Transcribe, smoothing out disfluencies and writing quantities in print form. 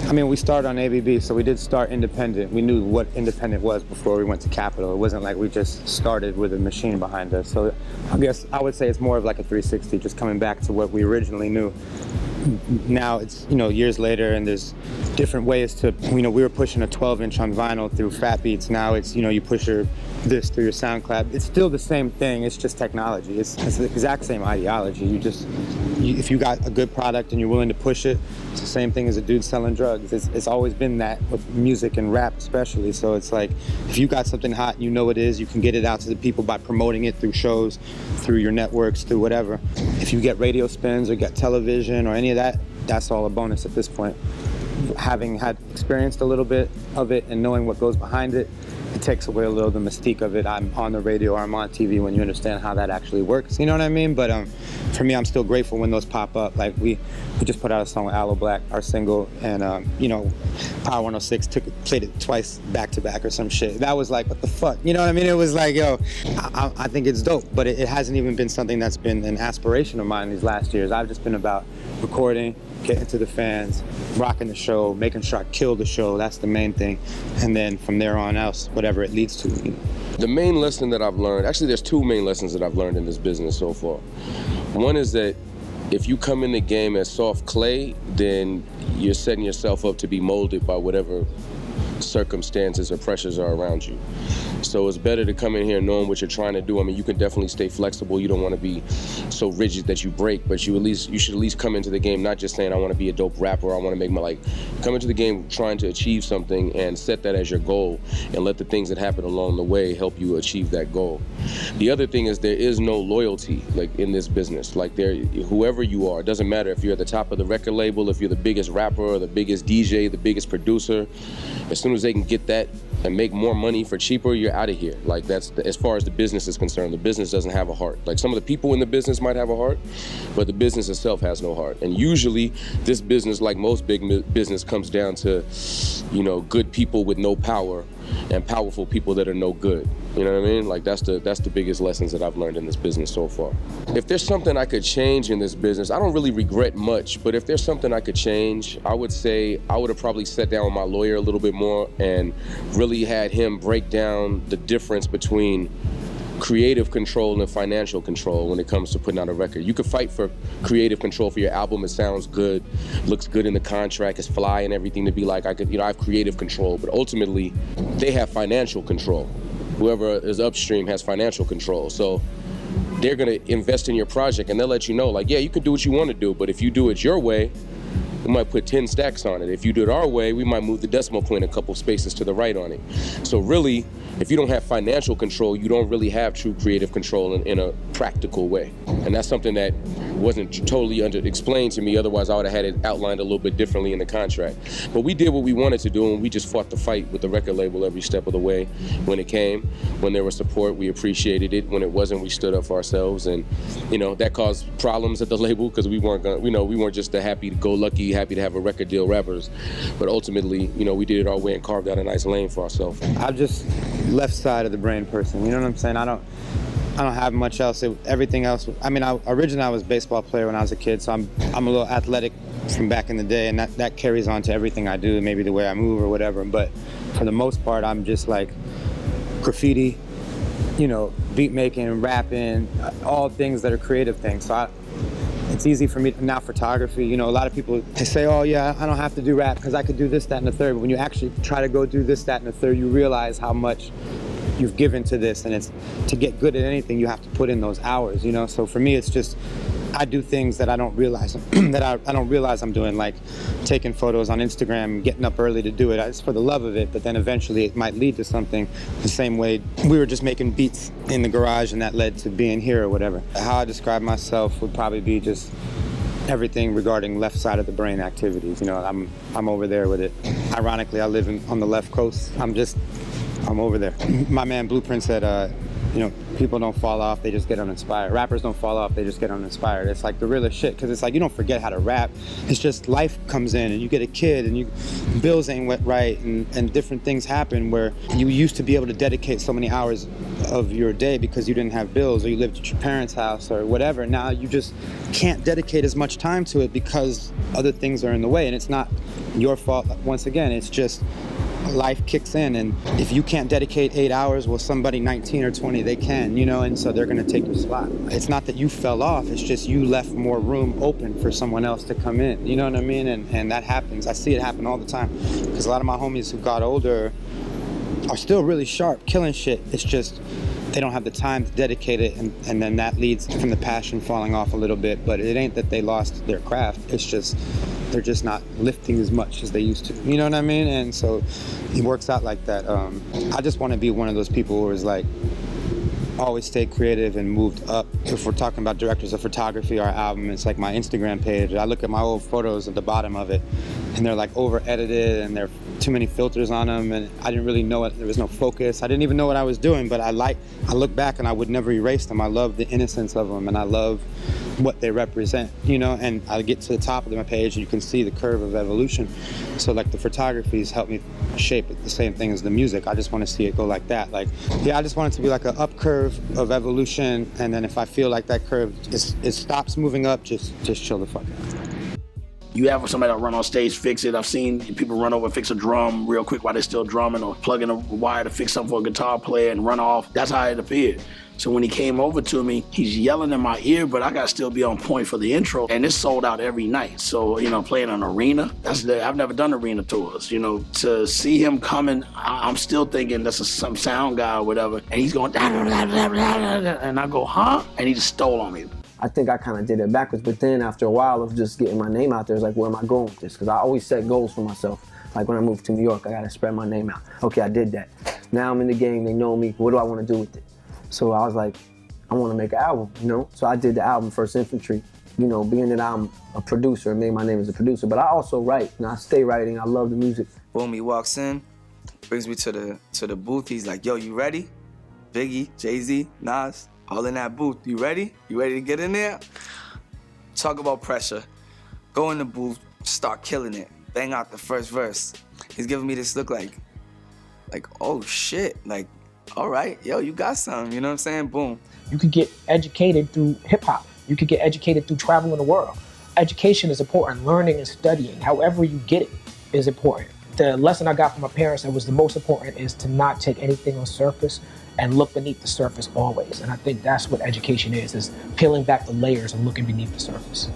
I mean, we started on ABB, so we did start independent. We knew what independent was before we went to Capitol. It wasn't like we just started with a machine behind us. So I guess I would say it's more of like a 360, just coming back to what we originally knew. Now it's, you know, years later, and there's different ways to, you know, we were pushing a 12-inch on vinyl through Fat Beats. Now it's, you know, you push this through your SoundCloud. It's still the same thing, it's just technology. It's the exact same ideology. If you got a good product and you're willing to push it, it's the same thing as a dude selling drugs. It's always been that with music and rap especially. So it's like, if you got something hot and you know it is, you can get it out to the people by promoting it through shows, through your networks, through whatever. If you get radio spins or get television or any of that, that's all a bonus at this point. Having had experienced a little bit of it and knowing what goes behind it, it takes away a little of the mystique of it. I'm on the radio or I'm on TV when you understand how that actually works, you know what I mean? But for me, I'm still grateful when those pop up. Like we just put out a song with Aloe Black, our single, and you know, Power 106 played it twice back to back or some shit. That was like, what the fuck? You know what I mean? It was like, yo, I think it's dope, but it hasn't even been something that's been an aspiration of mine these last years. I've just been about recording, getting to the fans, rocking the show, making sure I kill the show. That's the main thing. And then from there on out, whatever it leads to. You know. The main lesson that I've learned, actually there's two main lessons that I've learned in this business so far. One is that if you come in the game as soft clay, then you're setting yourself up to be molded by whatever circumstances or pressures are around you. So it's better to come in here knowing what you're trying to do. I mean, you can definitely stay flexible. You don't want to be so rigid that you break, but you should at least come into the game not just saying I want to be a dope rapper, I want to make my, like, come into the game trying to achieve something and set that as your goal and let the things that happen along the way help you achieve that goal. The other thing is there is no loyalty, like, in this business. Like, whoever you are, it doesn't matter if you're at the top of the record label, if you're the biggest rapper or the biggest DJ, the biggest producer, as soon as they can get that and make more money for cheaper, you're out of here. Like, that's as far as the business is concerned. The business doesn't have a heart. Like, some of the people in the business might have a heart, but the business itself has no heart. And usually this business, like most big business, comes down to, you know, good people with no power and powerful people that are no good. You know what I mean? Like, that's the biggest lessons that I've learned in this business so far. If there's something I could change in this business, I don't really regret much, but if there's something I could change, I would say I would have probably sat down with my lawyer a little bit more and really had him break down the difference between creative control and financial control when it comes to putting out a record. You could fight for creative control for your album. It sounds good, looks good in the contract, it's fly and everything to be like, I have creative control, but ultimately they have financial control. Whoever is upstream has financial control. So they're gonna invest in your project and they'll let you know, like, yeah, you can do what you want to do, but if you do it your way, we might put 10 stacks on it. If you do it our way, we might move the decimal point a couple spaces to the right on it. So really, if you don't have financial control, you don't really have true creative control in a practical way. And that's something that wasn't totally explained to me. Otherwise, I would have had it outlined a little bit differently in the contract. But we did what we wanted to do, and we just fought the fight with the record label every step of the way. When it came, when there was support, we appreciated it. When it wasn't, we stood up for ourselves. And, you know, that caused problems at the label because we weren't just the happy-go-lucky, happy to have a record deal rappers. But ultimately, you know, we did it our way and carved out a nice lane for ourselves. I'm just left side of the brain person, you know what I'm saying? I don't have much else. Everything else, I mean, originally I was a baseball player when I was a kid, so I'm a little athletic from back in the day, and that carries on to everything I do, maybe the way I move or whatever. But for the most part, I'm just like graffiti, you know, beat making, rapping, all things that are creative things. So it's easy for me now. Photography, you know, a lot of people, they say, oh yeah, I don't have to do rap because I could do this, that, and the third. But when you actually try to go do this, that, and the third, you realize how much you've given to this, and it's to get good at anything, you have to put in those hours, you know. So for me, it's just I do things that I don't realize that I don't realize I'm doing, like taking photos on Instagram, getting up early to do it. It's for the love of it, but then eventually it might lead to something. The same way we were just making beats in the garage, and that led to being here or whatever. How I describe myself would probably be just everything regarding left side of the brain activities. You know, I'm over there with it. Ironically, I live on the left coast. I'm over there. My man Blueprint said, you know, People don't fall off, they just get uninspired. Rappers don't fall off, they just get uninspired. It's like the realest shit, because it's like you don't forget how to rap. It's just life comes in and you get a kid and bills ain't right and different things happen where you used to be able to dedicate so many hours of your day because you didn't have bills or you lived at your parents' house or whatever. Now you just can't dedicate as much time to it because other things are in the way, and it's not your fault. Once again, it's just life kicks in, and if you can't dedicate 8 hours, well, somebody 19 or 20, they can, you know, and so they're gonna take your spot. It's not that you fell off, it's just you left more room open for someone else to come in, you know what I mean? And that happens. I see it happen all the time, because a lot of my homies who got older are still really sharp, killing shit. It's just they don't have the time to dedicate it, and then that leads from the passion falling off a little bit. But it ain't that they lost their craft, it's just they're just not lifting as much as they used to, you know what I mean? And so it works out like that. I just want to be one of those people who is like always stayed creative and moved up. If we're talking about directors of photography, our album, it's like my Instagram page. I look at my old photos at the bottom of it, and they're like over edited and there are too many filters on them, and I didn't really know it. There was no focus. I didn't even know what I was doing, but I look back and I would never erase them. I love the innocence of them, and I love what they represent, you know, and I get to the top of my page and you can see the curve of evolution. So like the photographies help me shape it the same thing as the music. I just want to see it go like that. Like, yeah, I just want it to be like an up curve of evolution, and then if I feel like that curve it stops moving up, just chill the fuck out. You have somebody that run on stage, fix it. I've seen people run over and fix a drum real quick while they're still drumming, or plug in a wire to fix something for a guitar player and run off. That's how it appeared. So when he came over to me, he's yelling in my ear, but I gotta still be on point for the intro. And it's sold out every night. So, you know, playing an arena, I've never done arena tours. You know, to see him coming, I'm still thinking that's some sound guy or whatever. And he's going, and I go, huh? And he just stole on me. I think I kind of did it backwards, but then after a while of just getting my name out there, it's like, where am I going with this? Because I always set goals for myself. Like when I moved to New York, I got to spread my name out. Okay, I did that. Now I'm in the game, they know me. What do I want to do with it? So I was like, I want to make an album, you know? So I did the album First Infantry, you know, being that I'm a producer and made my name as a producer, but I also write, and I stay writing. I love the music. Boom, he walks in, brings me to the booth. He's like, yo, you ready? Biggie, Jay-Z, Nas, all in that booth. You ready? You ready to get in there? Talk about pressure. Go in the booth, start killing it. Bang out the first verse. He's giving me this look like, oh shit, like, all right, yo, you got something, you know what I'm saying? Boom. You could get educated through hip hop. You could get educated through traveling the world. Education is important. Learning and studying, however you get it, is important. The lesson I got from my parents that was the most important is to not take anything on surface and look beneath the surface always. And I think that's what education is peeling back the layers and looking beneath the surface.